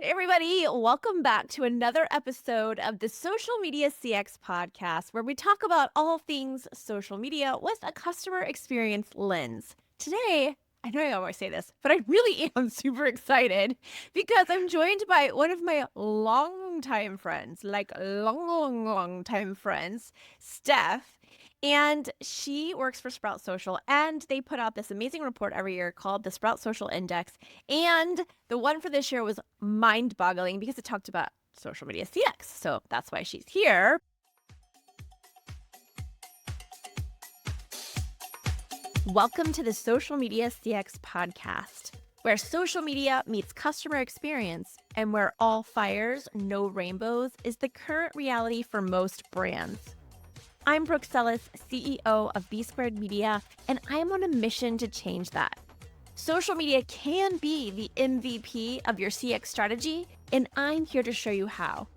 Hey everybody, welcome back to another episode of the Social Media CX podcast, where we talk about all things social media with a customer experience lens. Today, I know I always say this, but I really am super excited because I'm joined by one of my longtime friends, like long time friends, Steph. And she works for Sprout Social, and they put out this amazing report every year called the Sprout Social Index. And the one for this year was mind-boggling because it talked about social media CX. So that's why she's here. Welcome to the Social Media CX podcast, where social media meets customer experience and where all fires, no rainbows is the current reality for most brands. I'm Brooke Sellis, CEO of B Squared Media, and I'm on a mission to change that. Social media can be the MVP of your CX strategy, and I'm here to show you how.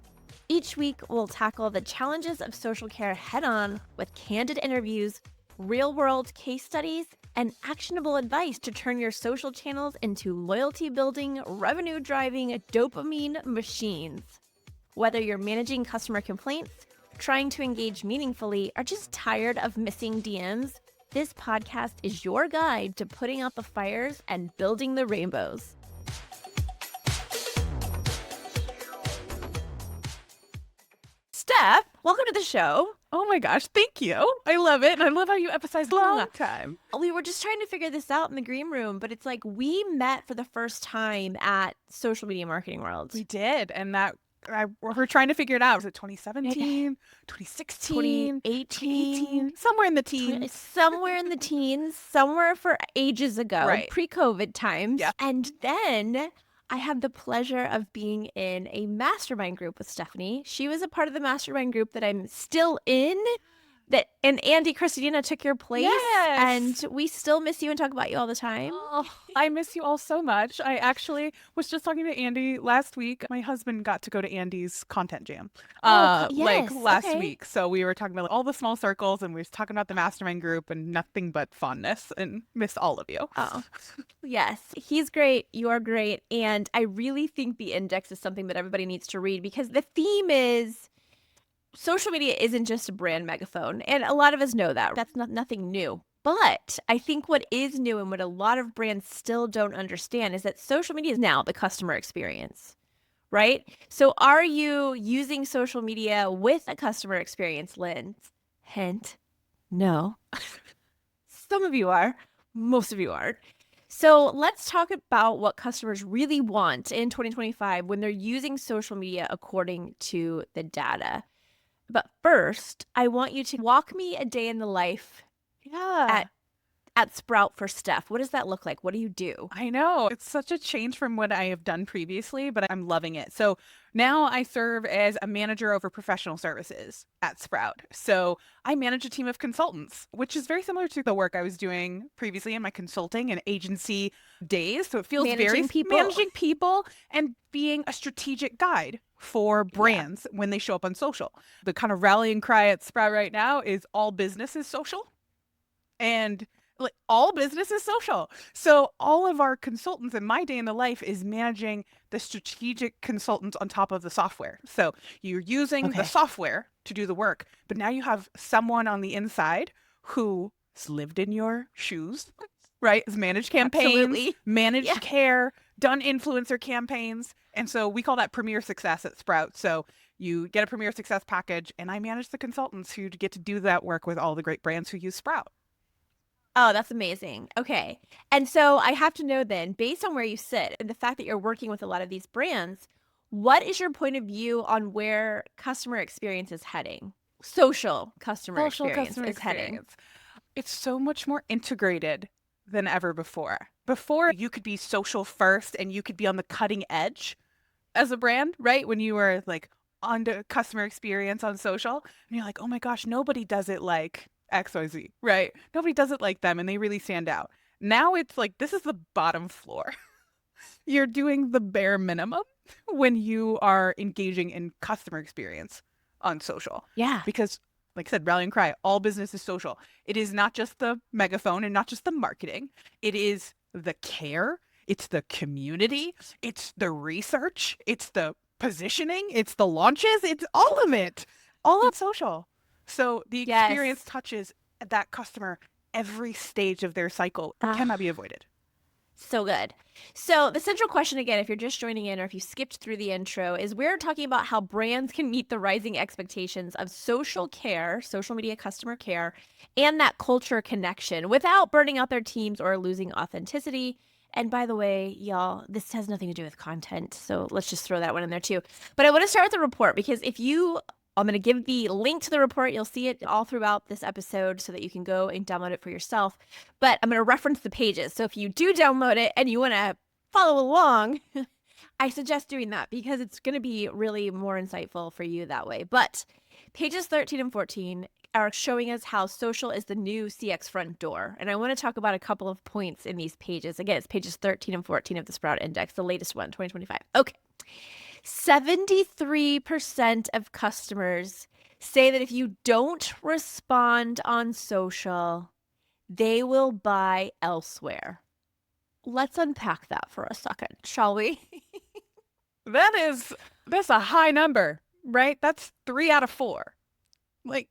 Each week, we'll tackle the challenges of social care head-on with candid interviews, real-world case studies, and actionable advice to turn your social channels into loyalty-building, revenue-driving dopamine machines. Whether you're managing customer complaints, trying to engage meaningfully, or just tired of missing DMs, this podcast is your guide to putting out the fires and building the rainbows. Steph, welcome to the show. Oh my gosh, thank you. I love it. And I love how you emphasize long time. We were just trying to figure this out in the green room, but it's like we met for the first time at Social Media Marketing World. We did. And we're trying to figure it out. Was it 2017, 2016, 2018? Somewhere in the teens. Somewhere in the teens, somewhere for ages ago, Right. pre-COVID times. Yeah. And then I had the pleasure of being in a mastermind group with Stephanie. She was a part of the mastermind group that I'm still in. And Andy Christina took your place. Yes. And we still miss you and talk about you all the time. Oh, I miss you all so much. I actually was just talking to Andy last week. My husband got to go to Andy's content jam Yes. last Okay. week. So we were talking about all the small circles and we were talking about the mastermind group and nothing but fondness, and miss all of you. Oh, yes. He's great. You're great. And I really think the index is something that everybody needs to read because the theme is social media isn't just a brand megaphone. And a lot of us know that. That's nothing new. But I think what is new and what a lot of brands still don't understand is that social media is now the customer experience, right? So are you using social media with a customer experience lens? Hint, no. Some of you are, most of you aren't. So let's talk about what customers really want in 2025 when they're using social media according to the data. But first, I want you to walk me a day in the life at Sprout for Steph. What does that look like? What do you do? I know. It's such a change from what I have done previously, but I'm loving it. So now I serve as a manager over professional services at Sprout. So I manage a team of consultants, which is very similar to the work I was doing previously in my consulting and agency days. So it feels Managing people. managing people and being a strategic guide for brands when they show up on social. The kind of rallying cry at Sprout right now is all business is social. And like all business is social. So all of our consultants in my day in the life is managing the strategic consultants on top of the software. So you're using the software to do the work, but now you have someone on the inside who's lived in your shoes, right? Has managed campaigns, Absolutely. managed care, done influencer campaigns. And so we call that Premier Success at Sprout. So you get a Premier Success package, and I manage the consultants who get to do that work with all the great brands who use Sprout. Oh, that's amazing. Okay. And so I have to know then, based on where you sit and the fact that you're working with a lot of these brands, what is your point of view on where customer experience is heading? Social customer experience is heading. It's so much more integrated than ever before. Before, you could be social first and you could be on the cutting edge as a brand, right? When you were like on the customer experience on social, and you're like, oh my gosh, nobody does it like XYZ, right? Nobody does it like them, and they really stand out. Now it's like, this is the bottom floor. You're doing the bare minimum when you are engaging in customer experience on social. Yeah. Because, like I said, rallying cry, all business is social. It is not just the megaphone and not just the marketing. It is the care. It's the community. It's the research. It's the positioning. It's the launches. It's all of it. All on social. So the experience Yes. touches that customer every stage of their cycle. It cannot be avoided. So good. So the central question again, if you're just joining in or if you skipped through the intro, is we're talking about how brands can meet the rising expectations of social care, social media customer care, and that culture connection without burning out their teams or losing authenticity. And by the way, y'all, this has nothing to do with content. So let's just throw that one in there too. But I want to start with the report because I'm going to give the link to the report. You'll see it all throughout this episode so that you can go and download it for yourself. But I'm going to reference the pages. So if you do download it and you want to follow along, I suggest doing that because it's going to be really more insightful for you that way. But pages 13 and 14 are showing us how social is the new CX front door. And I want to talk about a couple of points in these pages. Again, it's pages 13 and 14 of the Sprout Index, the latest one, 2025. Okay. 73% of customers say that if you don't respond on social, they will buy elsewhere. Let's unpack that for a second, shall we? That's a high number, right? That's 3 out of 4. Like,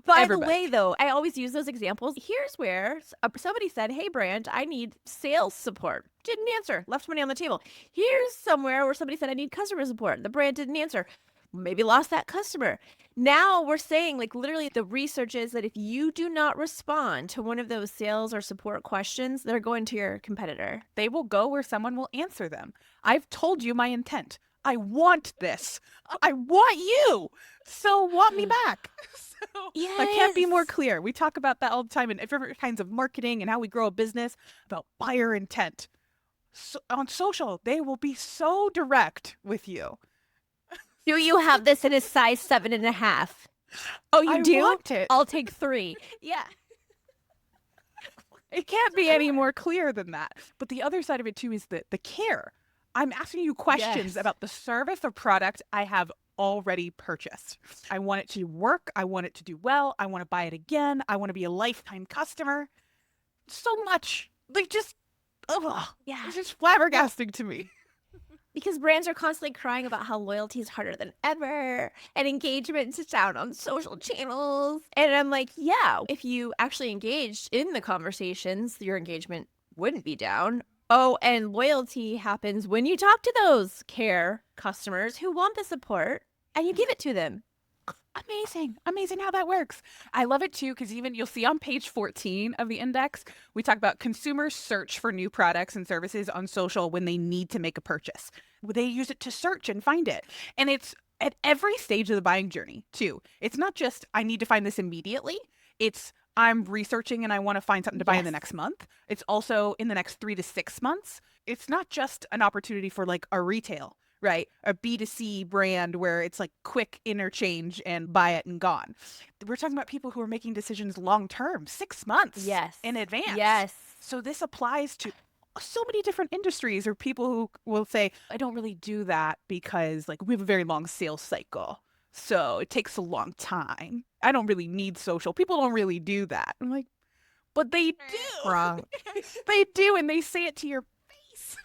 By the way, though, I always use those examples. Here's where somebody said, hey, brand, I need sales support. Didn't answer. Left money on the table. Here's somewhere where somebody said, I need customer support. The brand didn't answer. Maybe lost that customer. Now we're saying, like, literally the research is that if you do not respond to one of those sales or support questions, they're going to your competitor. They will go where someone will answer them. I've told you my intent. I want this. I want you. So want me back. So yes. I can't be more clear. We talk about that all the time in different kinds of marketing and how we grow a business about buyer intent. So on social, they will be so direct with you. Do you have this in a size 7.5? Oh, you do? I want it. I'll take 3. Yeah. It can't be any more clear than that. But the other side of it too is the care. I'm asking you questions about the service or product I have already purchased. I want it to work. I want it to do well. I want to buy it again. I want to be a lifetime customer. So much. Like just, it's just flabbergasting to me. Because brands are constantly crying about how loyalty is harder than ever and engagement is down on social channels. And I'm like, yeah, if you actually engaged in the conversations, your engagement wouldn't be down. Oh, and loyalty happens when you talk to those care customers who want the support and you give it to them. Amazing how that works. I love it too, because even you'll see on page 14 of the index, we talk about consumers search for new products and services on social when they need to make a purchase. They use it to search and find it. And it's at every stage of the buying journey too. It's not just, I need to find this immediately. It's, I'm researching and I want to find something to buy in the next month. It's also in the next 3 to 6 months. It's not just an opportunity for like a retail, right? A B2C brand where it's like quick interchange and buy it and gone. We're talking about people who are making decisions long term, 6 months in advance. Yes. So this applies to so many different industries, or people who will say, I don't really do that because like we have a very long sales cycle. So it takes a long time. I don't really need social. People don't really do that. I'm like, but they do. Wrong. They do, and they say it to your face.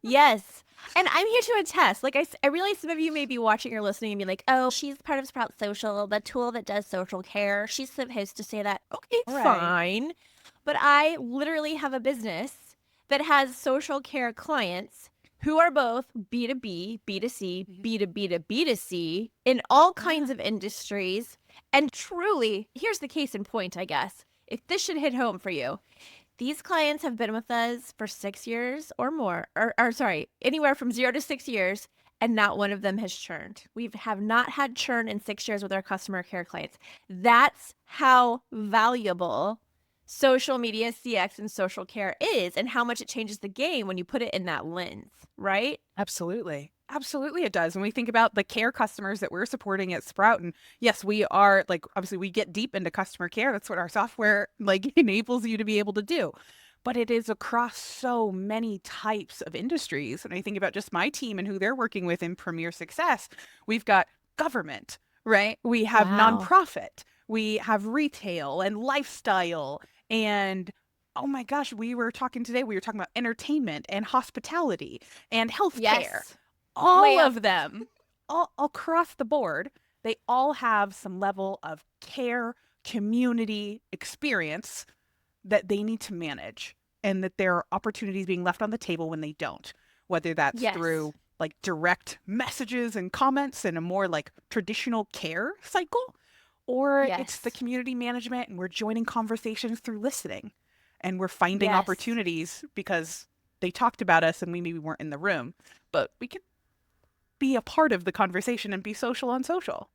Yes. And I'm here to attest. Like, I realize some of you may be watching or listening and be like, oh, she's part of Sprout Social, the tool that does social care. She's supposed to say that. Okay, fine. But I literally have a business that has social care clients who are both B2B, B2C, B2B to B2C in all kinds of industries. And truly, here's the case in point, I guess. If this should hit home for you. These clients have been with us for 6 years or more, or sorry, anywhere from 0 to 6 years, and not one of them has churned. We have not had churn in 6 years with our customer care clients. That's how valuable social media, CX, and social care is, and how much it changes the game when you put it in that lens, right? Absolutely. Absolutely it does. When we think about the care customers that we're supporting at Sprout, and yes, we are like, obviously we get deep into customer care. That's what our software like enables you to be able to do. But it is across so many types of industries. And I think about just my team and who they're working with in Premier Success. We've got government, right? We have nonprofit. We have retail and lifestyle and oh my gosh, we were talking about entertainment and hospitality and healthcare. Yes. All of them, all across the board, they all have some level of care, community, experience that they need to manage, and that there are opportunities being left on the table when they don't, whether that's Yes. through like direct messages and comments in a more like traditional care cycle, or it's the Yes. community management and we're joining conversations through listening, and we're finding Yes. opportunities because they talked about us and we maybe weren't in the room, but we can be a part of the conversation and be social on social.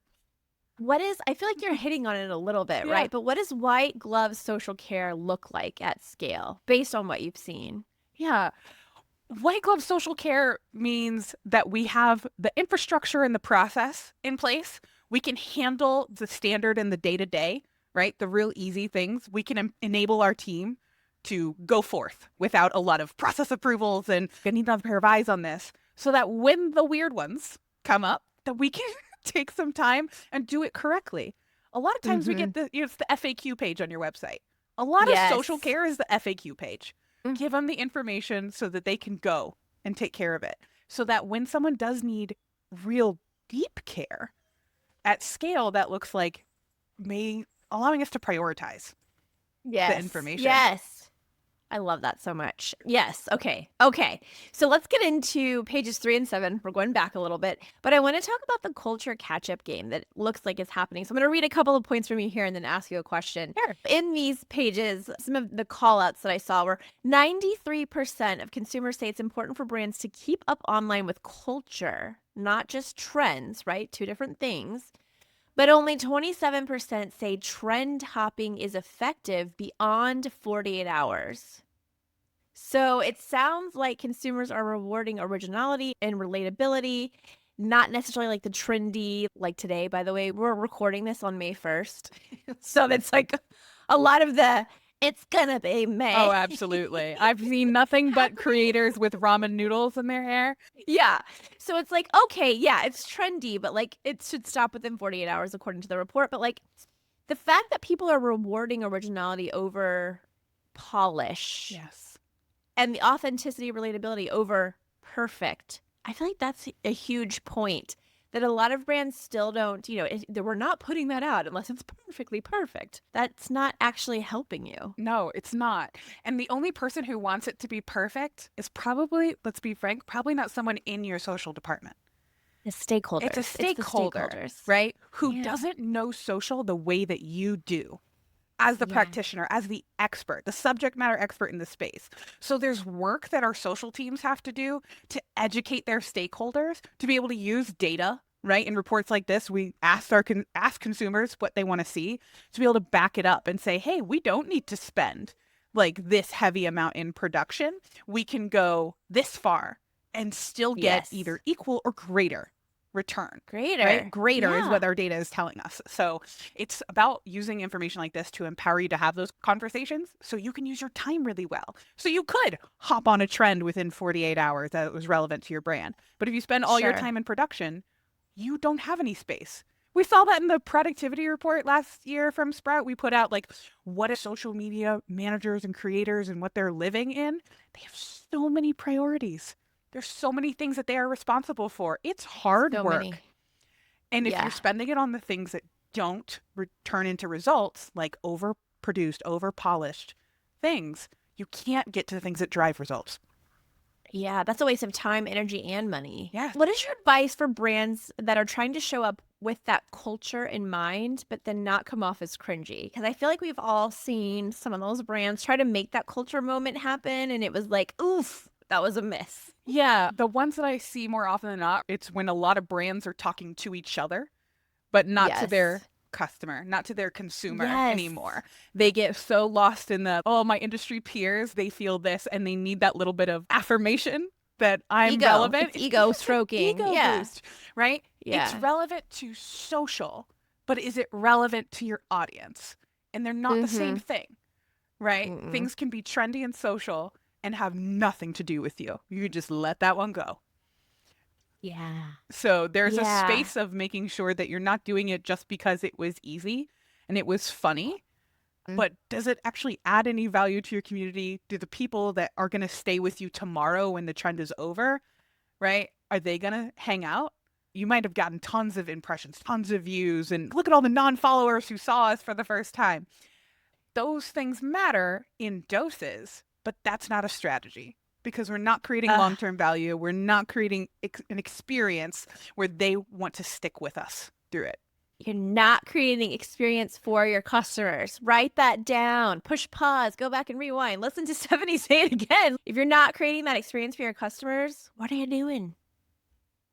I feel like you're hitting on it a little bit, Yeah. right? But what does white glove social care look like at scale based on what you've seen? Yeah. White glove social care means that we have the infrastructure and the process in place. We can handle the standard and the day-to-day, right? The real easy things. We can enable our team to go forth without a lot of process approvals, and I need another pair of eyes on this, so that when the weird ones come up, that we can take some time and do it correctly. A lot of times we get it's the FAQ page on your website. A lot of social care is the FAQ page. Give them the information so that they can go and take care of it. So that when someone does need real deep care at scale, that looks like allowing us to prioritize the information. Yes. I love that so much. Yes. Okay. Okay. So let's get into pages 3 and 7. We're going back a little bit, but I want to talk about the culture catch-up game that looks like it's happening. So I'm going to read a couple of points from you here and then ask you a question. Sure. In these pages, some of the call-outs that I saw were 93% of consumers say it's important for brands to keep up online with culture, not just trends, right? Two different things. But only 27% say trend hopping is effective beyond 48 hours. So it sounds like consumers are rewarding originality and relatability, not necessarily like the trendy, like today, by the way. We're recording this on May 1st. So that's like a lot of it's gonna be May. Oh, absolutely. I've seen nothing but creators with ramen noodles in their hair. Yeah. So it's like, okay, yeah, it's trendy, but like it should stop within 48 hours according to the report. But like the fact that people are rewarding originality over polish. Yes. And the authenticity, relatability over perfect. I feel like that's a huge point that a lot of brands still don't, we're not putting that out unless it's perfectly perfect. That's not actually helping you. No, it's not. And the only person who wants it to be perfect is probably, let's be frank, probably not someone in your social department. The stakeholders. It's a stakeholder, right? Who doesn't know social the way that you do. As the practitioner, as the expert, the subject matter expert in the space. So there's work that our social teams have to do to educate their stakeholders to be able to use data, right? In reports like this, we ask consumers what they want to see to be able to back it up and say, hey, we don't need to spend like this heavy amount in production. We can go this far and still get either equal or greater return. Greater. Right? Greater is what our data is telling us. So it's about using information like this to empower you to have those conversations so you can use your time really well. So you could hop on a trend within 48 hours that was relevant to your brand. But if you spend all your time in production, you don't have any space. We saw that in the productivity report last year from Sprout. We put out like what are social media managers and creators and what they're living in. They have so many priorities. There's so many things that they are responsible for. It's hard work. And if you're spending it on the things that don't turn into results, like overproduced, overpolished things, you can't get to the things that drive results. Yeah, that's a waste of time, energy, and money. Yeah. What is your advice for brands that are trying to show up with that culture in mind, but then not come off as cringy? Because I feel like we've all seen some of those brands try to make that culture moment happen, and it was like, oof, that was a miss. Yeah, the ones that I see more often than not, it's when a lot of brands are talking to each other, but not to their customer, not to their consumer anymore. They get so lost in my industry peers, they feel this and they need that little bit of affirmation that I'm relevant. It's ego stroking. Ego boost, right? Yeah. It's relevant to social, but is it relevant to your audience? And they're not the same thing, right? Things can be trendy and social and have nothing to do with you. You just let that one go. Yeah. So there's a space of making sure that you're not doing it just because it was easy and it was funny, But does it actually add any value to your community? Do the people that are going to stay with you tomorrow when the trend is over, right? Are they going to hang out? You might have gotten tons of impressions, tons of views, and look at all the non-followers who saw us for the first time. Those things matter in doses, but that's not a strategy because we're not creating long-term value. We're not creating an experience where they want to stick with us through it. You're not creating experience for your customers. Write that down. Push pause. Go back and rewind. Listen to Stephanie say it again. If you're not creating that experience for your customers, what are you doing?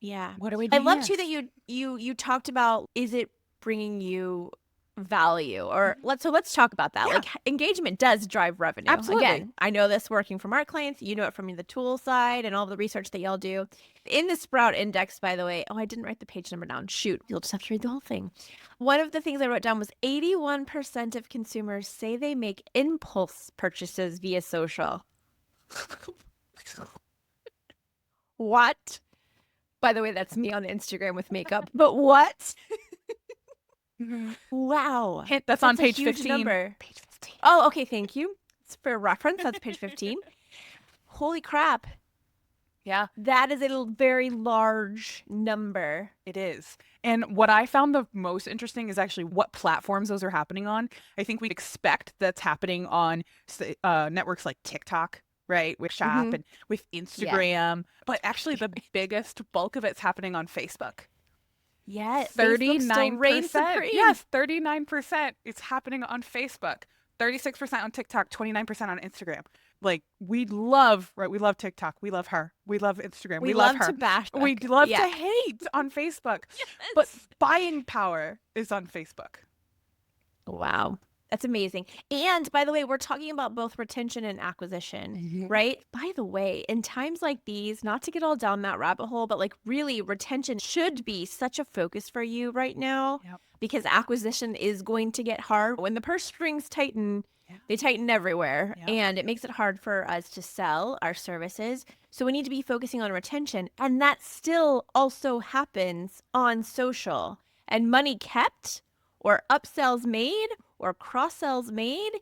Yeah. What are we I doing? love too that you talked about, is it bringing you value? Or let's talk about that. Yeah. Like, engagement does drive revenue. Absolutely. Again, I know this working from our clients. You know it from the tool side and all the research that y'all do. In the Sprout Index, by the way, I didn't write the page number down. Shoot, you'll just have to read the whole thing. One of the things I wrote down was 81% of consumers say they make impulse purchases via social. What? By the way, that's me on Instagram with makeup. But what? Wow. That's on page a huge 15. Number. Page 15. Oh, okay. Thank you. It's for reference. That's page 15. Holy crap. Yeah. That is a very large number. It is. And what I found the most interesting is actually what platforms those are happening on. I think we'd expect that's happening on networks like TikTok, right? With Shop and with Instagram. But actually the biggest bulk of it's happening on Facebook. Yes. 39%. Yes, 39%. It's happening on Facebook. 36% on TikTok, 29% on Instagram. Like, we love TikTok. We love her. We love Instagram. We love her. To bash. We love to hate on Facebook. Yes. But buying power is on Facebook. Wow. That's amazing. And by the way, we're talking about both retention and acquisition, right? By the way, in times like these, not to get all down that rabbit hole, but like really retention should be such a focus for you right now because acquisition is going to get hard. When the purse strings tighten, they tighten everywhere and it makes it hard for us to sell our services. So we need to be focusing on retention. And that still also happens on social. And money kept or upsells made or cross-sells made,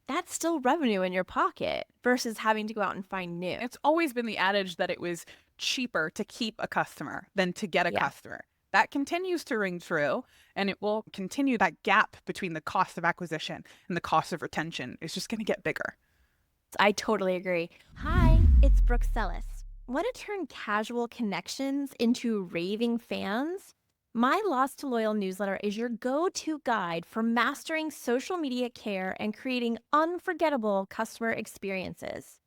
that's still revenue in your pocket versus having to go out and find new. It's always been the adage that it was cheaper to keep a customer than to get a customer. That continues to ring true, and it will continue. That gap between the cost of acquisition and the cost of retention is just going to get bigger. I totally agree. Hi, it's Brooke Sellis. Want to turn casual connections into raving fans? My Lost to Loyal newsletter is your go-to guide for mastering social media care and creating unforgettable customer experiences.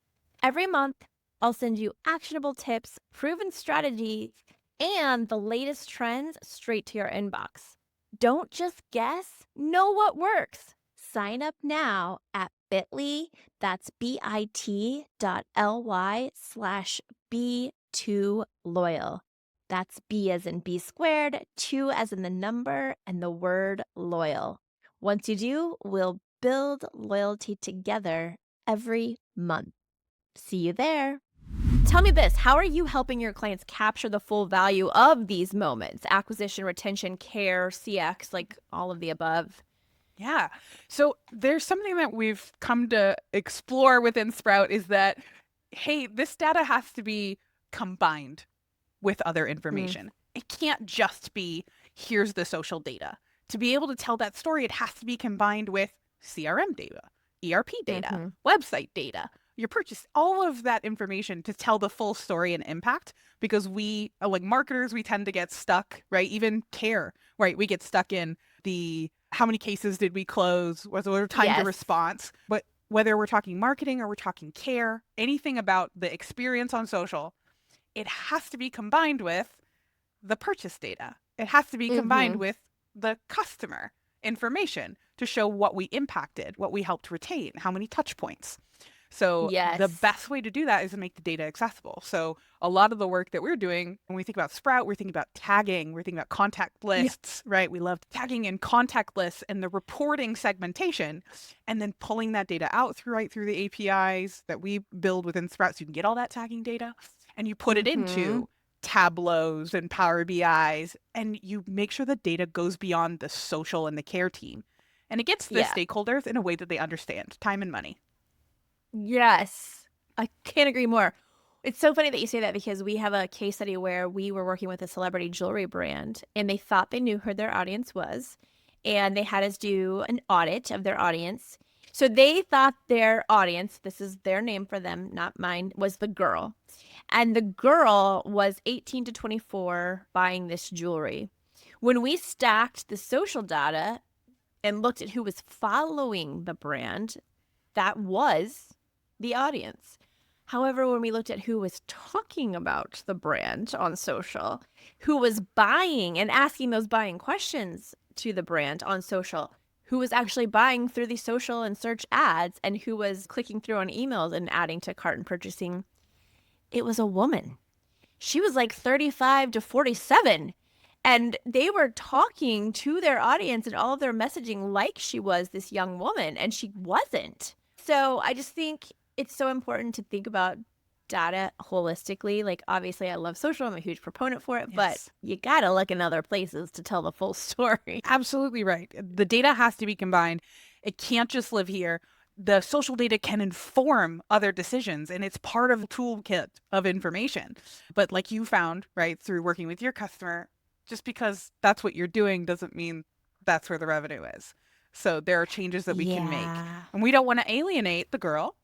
Every month, I'll send you actionable tips, proven strategies, and the latest trends straight to your inbox. Don't just guess, know what works. Sign up now at bit.ly, that's bit.ly/B2Loyal. That's B as in B squared, 2 as in the number, and the word loyal. Once you do, we'll build loyalty together every month. See you there. Tell me this, how are you helping your clients capture the full value of these moments? Acquisition, retention, care, CX, like all of the above. Yeah. So there's something that we've come to explore within Sprout is that, hey, this data has to be combined with other information. It can't just be, here's the social data. To be able to tell that story, it has to be combined with CRM data, ERP data, website data, your purchase, all of that information to tell the full story and impact. Because we, like marketers, we tend to get stuck, right? Even care, right? We get stuck in the, how many cases did we close? Was there time to response? But whether we're talking marketing or we're talking care, anything about the experience on social, it has to be combined with the purchase data. It has to be combined with the customer information to show what we impacted, what we helped retain, how many touch points. So the best way to do that is to make the data accessible. So a lot of the work that we're doing, when we think about Sprout, we're thinking about tagging, we're thinking about contact lists, right? We love tagging and contact lists and the reporting segmentation, and then pulling that data out through the APIs that we build within Sprout so you can get all that tagging data. And you put it into Tableaus and Power BIs, and you make sure the data goes beyond the social and the care team And it gets the stakeholders in a way that they understand time and money. Yes. I can't agree more. It's so funny that you say that because we have a case study where we were working with a celebrity jewelry brand and they thought they knew who their audience was and they had us do an audit of their audience. So they thought their audience, this is their name for them, not mine, was the girl. And the girl was 18 to 24 buying this jewelry. When we stacked the social data and looked at who was following the brand, that was the audience. However, when we looked at who was talking about the brand on social, who was buying and asking those buying questions to the brand on social, who was actually buying through the social and search ads, and who was clicking through on emails and adding to cart and purchasing, it was a woman. She was like 35 to 47. And they were talking to their audience and all of their messaging like she was this young woman, and she wasn't. So I just think it's so important to think about data holistically. Like, obviously, I love social. I'm a huge proponent for it, but you got to look in other places to tell the full story. Absolutely right. The data has to be combined. It can't just live here. The social data can inform other decisions, and it's part of a toolkit of information. But like you found, right, through working with your customer, just because that's what you're doing doesn't mean that's where the revenue is. So there are changes that we can make. And we don't want to alienate the girl,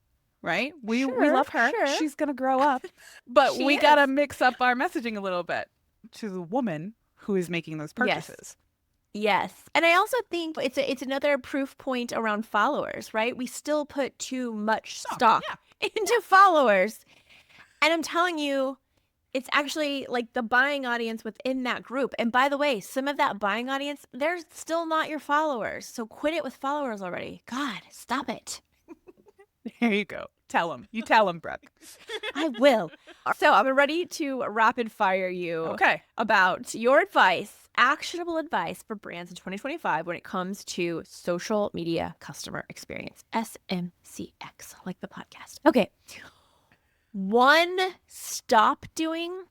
right? We love her. Sure. She's going to grow up. But we got to mix up our messaging a little bit to the woman who is making those purchases. Yes. And I also think it's another proof point around followers, right? We still put too much stock into followers. And I'm telling you, it's actually like the buying audience within that group. And by the way, some of that buying audience, they're still not your followers. So quit it with followers already. God, stop it. There you go. Tell them. You tell them, Brooke. I will. So I'm ready to rapid fire you about your advice, actionable advice for brands in 2025 when it comes to social media customer experience. SMCX, like the podcast. Okay. 1 stop doing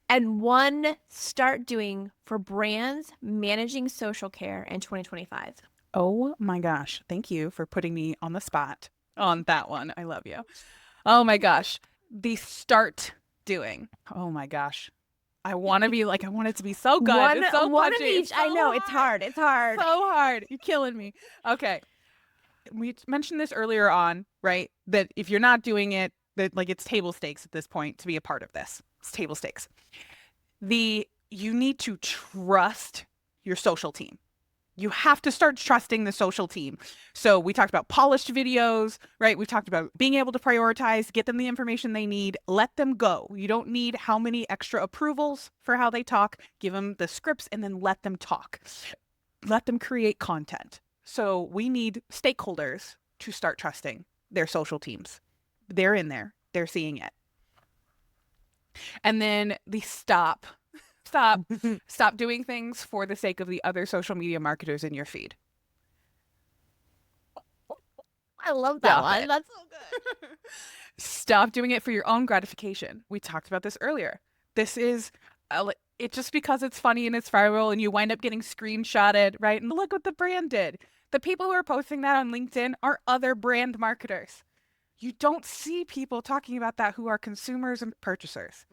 and 1 start doing for brands managing social care in 2025. Oh my gosh. Thank you for putting me on the spot on that one. I love you. Oh my gosh. The start doing. Oh my gosh. I want to be like, I want it to be so good. It's so one of each. So I know. Hard. It's hard. It's hard. So hard. You're killing me. Okay. We mentioned this earlier on, right? That if you're not doing it, that like it's table stakes at this point to be a part of this. It's table stakes. You need to trust your social team. You have to start trusting the social team. So we talked about polished videos, right? We talked about being able to prioritize, get them the information they need, let them go. You don't need how many extra approvals for how they talk. Give them the scripts and then let them talk. Let them create content. So we need stakeholders to start trusting their social teams. They're in there. They're seeing it. And then the stop doing things for the sake of the other social media marketers in your feed. I love that one. That's so good. Stop doing it for your own gratification. We talked about this earlier. This is it just because it's funny and it's viral and you wind up getting screenshotted, right? And look what the brand did. The people who are posting that on LinkedIn are other brand marketers. You don't see people talking about that who are consumers and purchasers.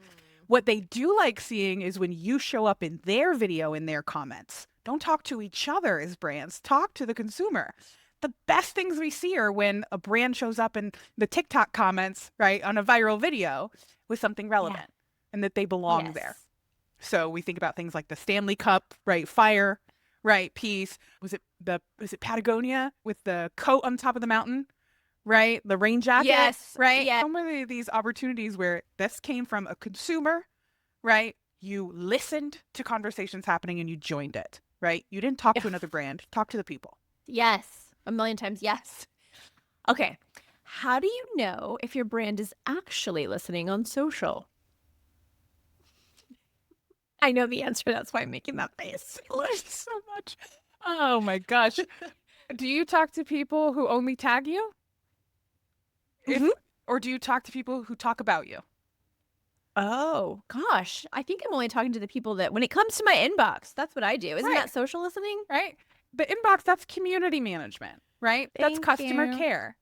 What they do like seeing is when you show up in their video, in their comments. Don't talk to each other as brands. Talk to the consumer. The best things we see are when a brand shows up in the TikTok comments, right, on a viral video with something relevant and that they belong there. So we think about things like the Stanley Cup, right, fire, right, piece. Was it Patagonia with the coat on top of the mountain? Right? The rain jacket. Yes. Right? Yeah. So many of these opportunities where this came from a consumer, right? You listened to conversations happening and you joined it, right? You didn't talk to another brand. Talk to the people. Yes. 1,000,000 times yes. Okay. How do you know if your brand is actually listening on social? I know the answer. That's why I'm making that face. I love it so much. Oh my gosh. Do you talk to people who only tag you? Or do you talk to people who talk about you? Oh, gosh. I think I'm only talking to the people that, when it comes to my inbox, that's what I do. Isn't that social listening? Right. the inbox, that's community management, right? That's Thank customer you. care.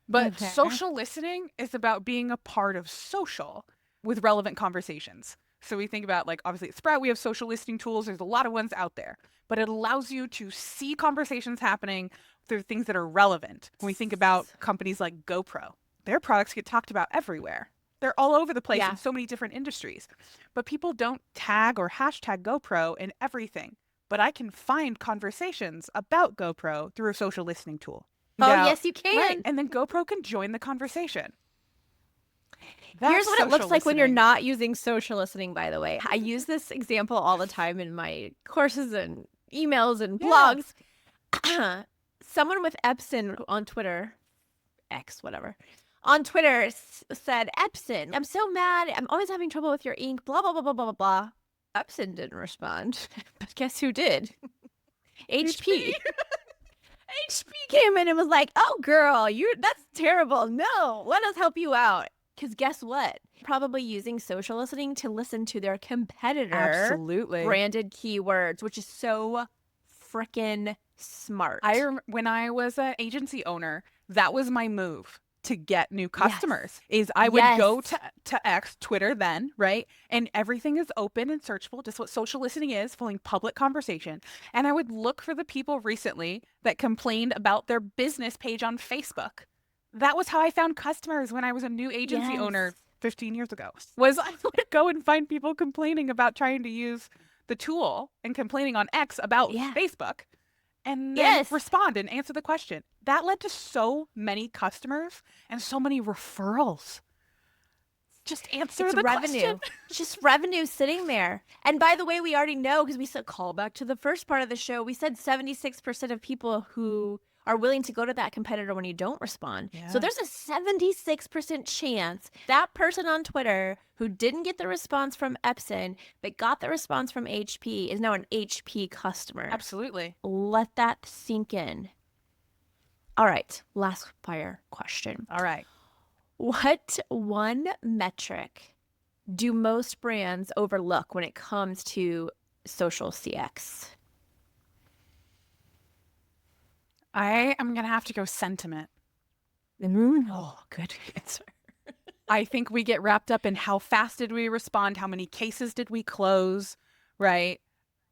But Okay. social listening is about being a part of social with relevant conversations. So we think about, like, obviously at Sprout, we have social listening tools. There's a lot of ones out there, but it allows you to see conversations happening through things that are relevant. When we think about companies like GoPro, their products get talked about everywhere. They're all over the place Yeah. in so many different industries, but people don't tag or hashtag GoPro in everything. But I can find conversations about GoPro through a social listening tool. Oh, Out, yes, you right, can. and then GoPro can join the conversation. Here's That's what it looks social like when you're listening. not using social listening, by the way. I use this example all the time in my courses and emails and Yeah. blogs. Someone with Epson on Twitter, X, whatever, on Twitter said, Epson, I'm so mad. I'm always having trouble with your ink, blah, blah, blah, blah, blah, blah. Epson didn't respond. But guess who did? HP. HP came in and was like, oh, girl, that's terrible. No, let us help you out. Because guess what? Probably using social listening to listen to their competitor Absolutely. branded keywords, which is so freaking smart. When I was an agency owner, that was my move to get new customers. Is I would go to X, Twitter then, right? And everything is open and searchable, just what social listening is, following public conversation. And I would look for the people recently that complained about their business page on Facebook. That was how I found customers when I was a new agency owner 15 years ago. Was I would go and find people complaining about trying to use the tool and complaining on X about Facebook, and then respond and answer the question. That led to so many customers and so many referrals. Just answer the revenue. question. Just revenue sitting there. And by the way, we already know, because we said, call back to the first part of the show, we said 76% of people who are willing to go to that competitor when you don't respond. Yeah. So there's a 76% chance that person on Twitter who didn't get the response from Epson but got the response from HP is now an HP customer. Absolutely. Let that sink in. All right, last fire question. All right. What one metric do most brands overlook when it comes to social CX? I am going to have to go sentiment. Oh, good answer. I think we get wrapped up in how fast did we respond? How many cases did we close? Right?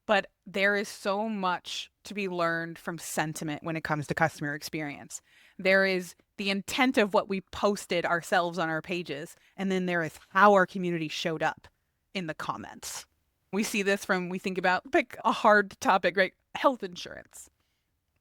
But there is so much to be learned from sentiment when it comes to customer experience. There is the intent of what we posted ourselves on our pages, and then there is how our community showed up in the comments. We see this we think about like a hard topic, right? Health insurance.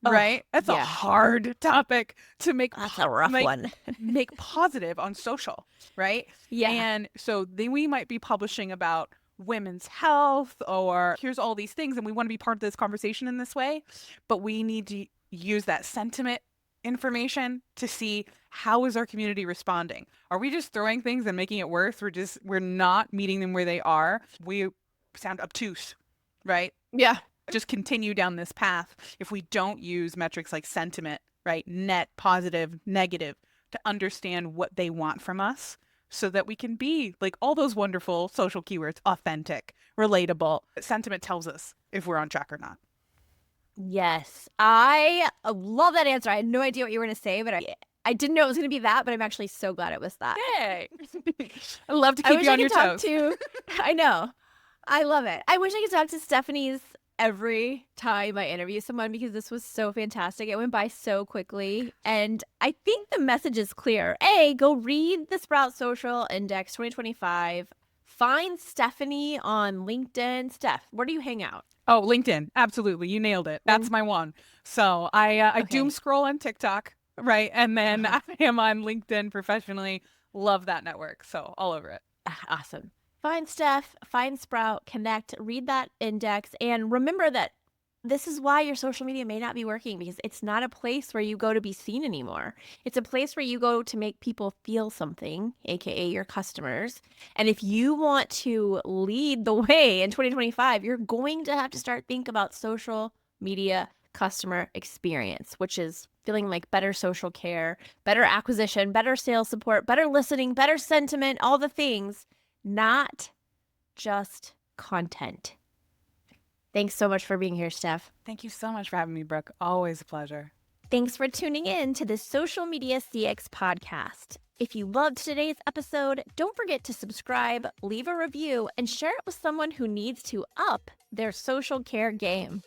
Right? That's a hard topic to make. That's a rough one. Make positive on social, right? Yeah. And so then we might be publishing about women's health or here's all these things, and we want to be part of this conversation in this way, but we need to use that sentiment information to see how is our community responding. Are we just throwing things and making it worse? We're not meeting them where they are. We sound obtuse, right? Yeah. Just continue down this path if we don't use metrics like sentiment, right? Net, positive, negative, to understand what they want from us so that we can be like all those wonderful social keywords, authentic, relatable. Sentiment tells us if we're on track or not. Yes. I love that answer. I had no idea what you were going to say, but I didn't know it was going to be that, but I'm actually so glad it was that. Yay. I love to keep you on your toes. I know. I love it. I wish I could talk to Stephanie's every time I interview someone because this was so fantastic. It went by so quickly. And I think the message is clear. A, go read the Sprout Social Index 2025. Find Stephanie on LinkedIn. Steph, where do you hang out? Oh, LinkedIn. Absolutely. You nailed it. That's my one. So I doom scroll on TikTok, right? And then I am on LinkedIn professionally. Love that network. So all over it. Awesome. Find Steph, find Sprout, connect, read that index, and remember that this is why your social media may not be working, because it's not a place where you go to be seen anymore. It's a place where you go to make people feel something, aka your customers. And if you want to lead the way in 2025, you're going to have to start thinking about social media customer experience, which is feeling like better social care, better acquisition, better sales support, better listening, better sentiment, all the things. Not just content. Thanks so much for being here, Steph. Thank you so much for having me, Brooke. Always a pleasure. Thanks for tuning in to the Social Media CX podcast. If you loved today's episode, don't forget to subscribe, leave a review, and share it with someone who needs to up their social care game.